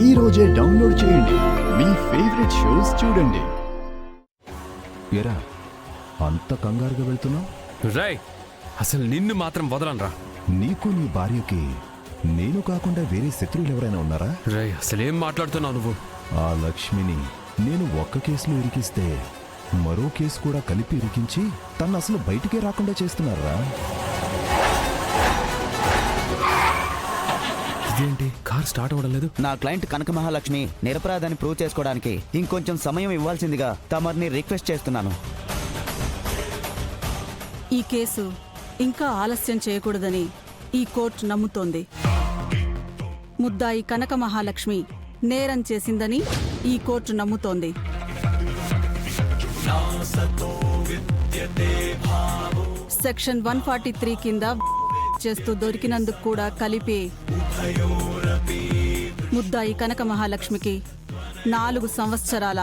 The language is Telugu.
ఈ రోజే డౌన్లోడ్ చేయండి. మీ ఫేవరెట్ షోస్ చూడండి. ఎరా అంత కంగారుగా వెళ్తున్నావు? రాయ్, అసలు నిన్ను మాత్రం వదలనరా. నీకు నీ భార్యకి నేను కాకుండా వేరే శత్రువులు ఎవరైనా ఉన్నారా? రాయ్, అసలేం మాట్లాడుతున్నావు నువ్వు? ఆ లక్ష్మిని నేను ఒక్క కేసులో ఇరికిస్తే మరో కేసు కూడా కలిపి ఇరికించి తను అసలు బయటికే రాకుండా చేస్తున్నారా? ఇదేంటి కార్ స్టార్ట్ అవ్వడం లేదు? నా క్లయింట్ కనక మహాలక్ష్మి నిరపరాధాన్ని ప్రూవ్ చేసుకోవడానికి ఇంకొంచెం సమయం ఇవ్వాల్సిందిగా తమరిని రిక్వెస్ట్ చేస్తున్నాను. ఈ కేసు ఇంకా ఆలస్యం చేయకూడదని ఈ కోర్టు నమ్ముతోంది. ముద్దాయి కనక మహాలక్ష్మి నేరం చేసిందని ఈ కోర్టు నమ్ముతోంది. సెక్షన్ 143 కింద చేస్తూ దొరికినందుకు కూడా కలిపి ముద్దాయి కనక మహాలక్ష్మికి 4 సంవత్సరాల